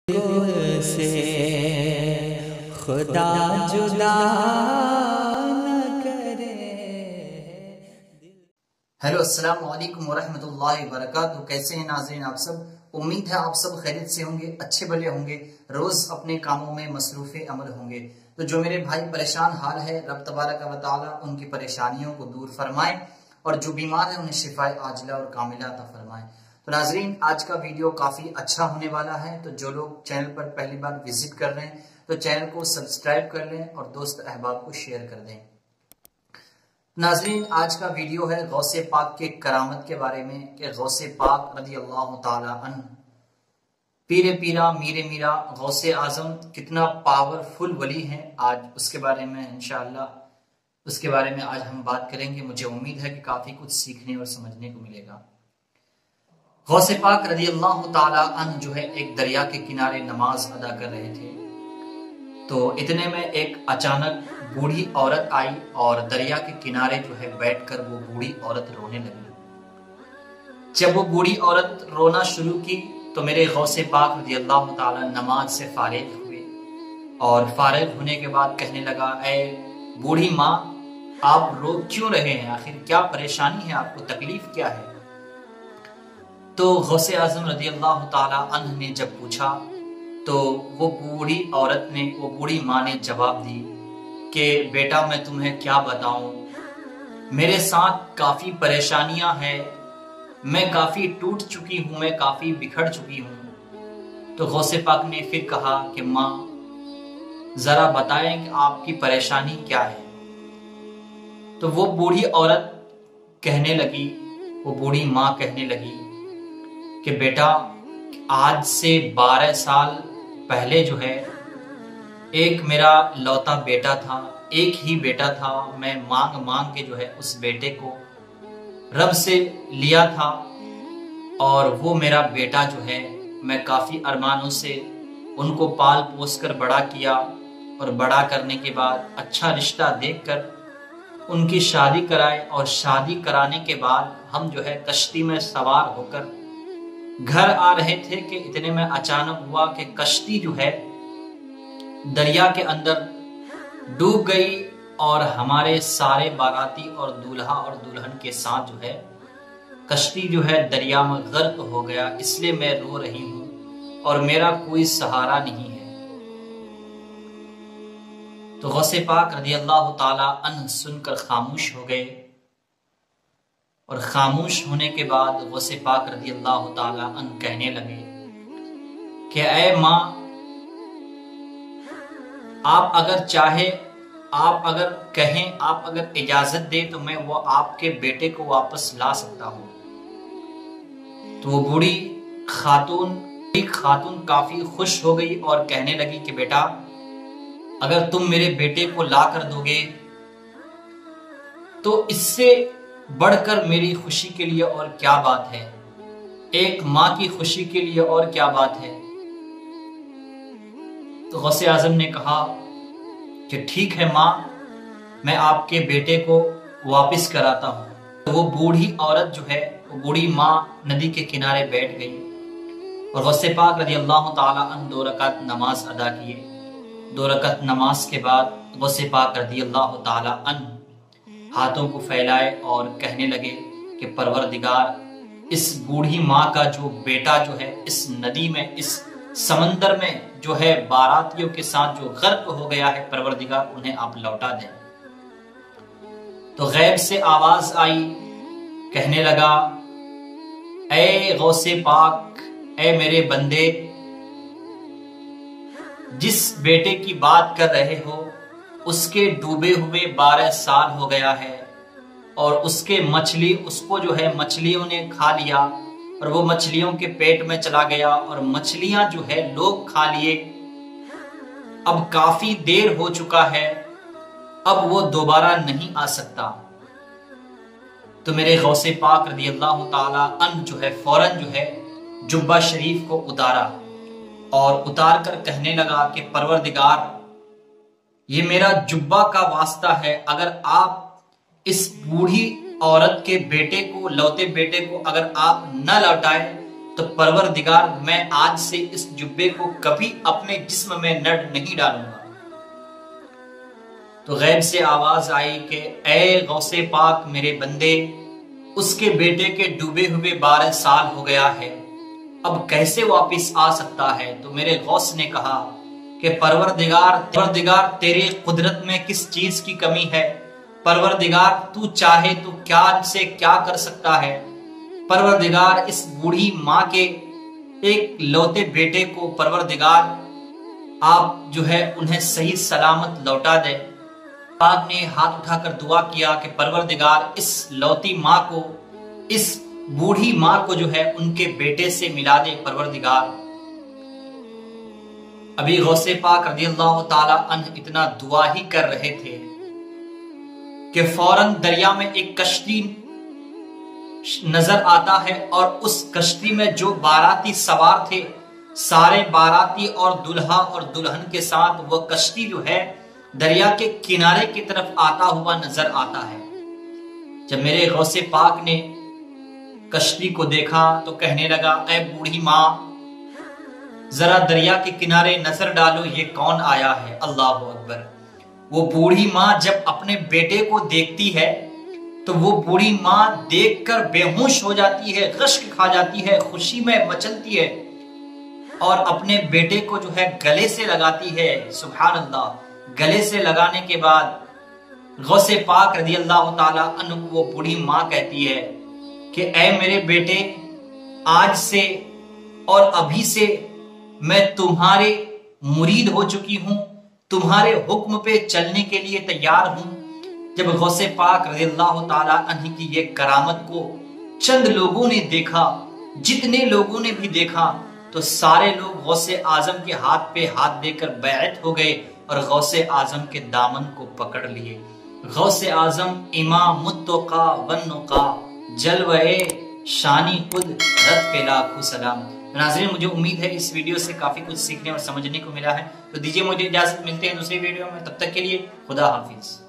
سے خدا جدا نہ کرے۔ ہیلو السلام علیکم ورحمۃ اللہ وبرکاتہ۔ کیسے ہیں ناظرین آپ سب؟ امید ہے آپ سب خیریت سے ہوں گے، اچھے بھلے ہوں گے، روز اپنے کاموں میں مصروف عمل ہوں گے۔ تو جو میرے بھائی پریشان حال ہے، رب تبارک و تعالی ان کی پریشانیوں کو دور فرمائے، اور جو بیمار ہیں انہیں شفاء عاجلہ اور کاملہ عطا فرمائے۔ تو ناظرین آج کا ویڈیو کافی اچھا ہونے والا ہے، تو جو لوگ چینل پر پہلی بار وزٹ کر رہے ہیں تو چینل کو سبسکرائب کر لیں اور دوست احباب کو شیئر کر دیں۔ ناظرین آج کا ویڈیو ہے غوث پاک کے کرامت کے بارے میں، کہ غوث پاک رضی اللہ تعالی عنہ پیر پیرا میر میرا غوث اعظم کتنا پاورفل ولی ہیں، آج اس کے بارے میں انشاءاللہ آج ہم بات کریں گے۔ مجھے امید ہے کہ کافی کچھ سیکھنے اور سمجھنے کو ملے گا۔ غوث پاک رضی اللہ تعالی عنہ جو ہے ایک دریا کے کنارے نماز ادا کر رہے تھے، تو اتنے میں ایک اچانک بوڑھی عورت آئی اور دریا کے کنارے جو ہے بیٹھ کر وہ بوڑھی عورت رونے لگی۔ جب وہ بوڑھی عورت رونا شروع کی تو میرے غوث پاک رضی اللہ تعالی نماز سے فارغ ہوئے، اور فارغ ہونے کے بعد کہنے لگا، اے بوڑھی ماں آپ رو کیوں رہے ہیں؟ آخر کیا پریشانی ہے آپ کو؟ تکلیف کیا ہے؟ تو غوث اعظم رضی اللہ تعالی عنہ نے جب پوچھا تو وہ بوڑھی ماں نے جواب دی کہ بیٹا میں تمہیں کیا بتاؤں، میرے ساتھ کافی پریشانیاں ہیں، میں کافی ٹوٹ چکی ہوں، میں کافی بکھر چکی ہوں۔ تو غوث پاک نے پھر کہا کہ ماں ذرا بتائیں کہ آپ کی پریشانی کیا ہے؟ تو وہ بوڑھی عورت کہنے لگی، وہ بوڑھی ماں کہنے لگی کہ بیٹا آج سے 12 سال پہلے جو ہے ایک میرا لوتا بیٹا تھا، ایک ہی بیٹا تھا، میں مانگ کے جو ہے اس بیٹے کو رب سے لیا تھا، اور وہ میرا بیٹا جو ہے میں کافی ارمانوں سے ان کو پال پوس کر بڑا کیا، اور بڑا کرنے کے بعد اچھا رشتہ دیکھ کر ان کی شادی کرائے، اور شادی کرانے کے بعد ہم جو ہے کشتی میں سوار ہو کر گھر آ رہے تھے کہ اتنے میں اچانک ہوا کہ کشتی جو ہے دریا کے اندر ڈوب گئی، اور ہمارے سارے باراتی اور دولہا اور دلہن کے ساتھ جو ہے کشتی جو ہے دریا میں غرق ہو گیا، اس لیے میں رو رہی ہوں اور میرا کوئی سہارا نہیں ہے۔ تو غوث پاک رضی اللہ تعالی عنہ سن کر خاموش ہو گئے، اور خاموش ہونے کے بعد غوث پاک رضی اللہ تعالی عنہ کہنے لگے کہ اے ماں آپ اگر چاہے، آپ اگر کہیں، آپ اگر اجازت دے تو میں وہ آپ کے بیٹے کو واپس لا سکتا ہوں۔ تو وہ بوڑھی خاتون کافی خوش ہو گئی اور کہنے لگی کہ بیٹا اگر تم میرے بیٹے کو لا کر دو گے تو اس سے بڑھ کر میری خوشی کے لیے اور کیا بات ہے، ایک ماں کی خوشی کے لیے اور کیا بات ہے۔ تو غوث اعظم نے کہا کہ ٹھیک ہے ماں، میں آپ کے بیٹے کو واپس کراتا ہوں۔ تو وہ بوڑھی عورت جو ہے، وہ بوڑھی ماں ندی کے کنارے بیٹھ گئی، اور غوث پاک رضی اللہ تعالی عنہ 2 رکعت نماز ادا کیے۔ 2 رکعت نماز کے بعد غوث پاک رضی اللہ تعالی عنہ ہاتھوں کو پھیلائے اور کہنے لگے کہ پروردگار اس بوڑھی ماں کا جو بیٹا جو ہے اس ندی میں، اس سمندر میں جو ہے باراتیوں کے ساتھ جو غرق ہو گیا ہے، پروردگار انہیں آپ لوٹا دیں۔ تو غیب سے آواز آئی، کہنے لگا اے غوث پاک، اے میرے بندے، جس بیٹے کی بات کر رہے ہو اس کے ڈوبے ہوئے 12 سال ہو گیا ہے، اور اس کو جو ہے مچھلیوں نے کھا لیا، اور وہ مچھلیوں کے پیٹ میں چلا گیا، اور مچھلیاں جو ہے لوگ کھا لیے، اب کافی دیر ہو چکا ہے، اب وہ دوبارہ نہیں آ سکتا۔ تو میرے غوث پاک رضی اللہ تعالی عنہ جو ہے فوراً جو ہے جبہ شریف کو اتارا، اور اتار کر کہنے لگا کہ پروردگار یہ میرا جبہ کا واسطہ ہے، اگر آپ اس بوڑھی عورت کے بیٹے کو، لوتے بیٹے کو اگر آپ نہ لوٹائیں تو پروردگار میں آج سے اس جبے کو کبھی اپنے جسم میں نہیں ڈالوں گا۔ تو غیب سے آواز آئی کہ اے غوث پاک میرے بندے، اس کے بیٹے کے ڈوبے ہوئے 12 سال ہو گیا ہے، اب کیسے واپس آ سکتا ہے؟ تو میرے غوث نے کہا کہ پروردگار تیرے قدرت میں کس چیز کی کمی ہے؟ پروردگار تو چاہے تو کیا سے کیا کر سکتا ہے؟ پروردگار اس بوڑھی ماں کے ایک لوتے بیٹے کو پروردگار آپ جو ہے انہیں صحیح سلامت لوٹا دے۔ پاک نے ہاتھ اٹھا کر دعا کیا کہ پروردگار اس لوتی ماں کو، اس بوڑھی ماں کو جو ہے ان کے بیٹے سے ملا دے پروردگار۔ ابھی غوث پاک رضی اللہ تعالی عنہ اتنا دعا ہی کر رہے تھے کہ فوراً دریا میں ایک کشتی نظر آتا ہے، اور اس کشتی میں جو باراتی سوار تھے، سارے باراتی اور دلہا اور دلہن کے ساتھ وہ کشتی جو ہے دریا کے کنارے کی طرف آتا ہوا نظر آتا ہے۔ جب میرے غوث پاک نے کشتی کو دیکھا تو کہنے لگا اے بوڑھی ماں، ذرا دریا کے کنارے نظر ڈالو، یہ کون آیا ہے؟ اللہ اکبر۔ وہ بوڑھی ماں جب اپنے بیٹے کو دیکھتی ہے تو وہ بوڑھی ماں دیکھ کر بے ہوش ہو جاتی ہے، غشک کھا جاتی ہے، خوشی میں مچلتی ہے اور اپنے بیٹے کو جو ہے گلے سے لگاتی ہے۔ سبحان اللہ۔ گلے سے لگانے کے بعد غوث پاک رضی اللہ تعالی عنہ وہ بوڑھی ماں کہتی ہے کہ اے میرے بیٹے، آج سے اور ابھی سے میں تمہارے مرید ہو چکی ہوں، تمہارے حکم پہ چلنے کے لیے تیار ہوں۔ جب غوث پاک رضی اللہ تعالی عنہ کی یہ کرامت کو چند لوگوں نے دیکھا، جتنے لوگوں نے بھی دیکھا، تو سارے لوگ غوث اعظم کے ہاتھ پہ ہاتھ دے کر بیعت ہو گئے اور غوث اعظم کے دامن کو پکڑ لیے۔ غوث اعظم امام التقا والنقا، جلوہ شانی خود رت پہ لاکھوں سلام۔ ناظرین، مجھے امید ہے اس ویڈیو سے کافی کچھ سیکھنے اور سمجھنے کو ملا ہے، تو دیجیے مجھے اجازت، ملتے ہیں دوسری ویڈیو میں، تب تک کے لیے خدا حافظ۔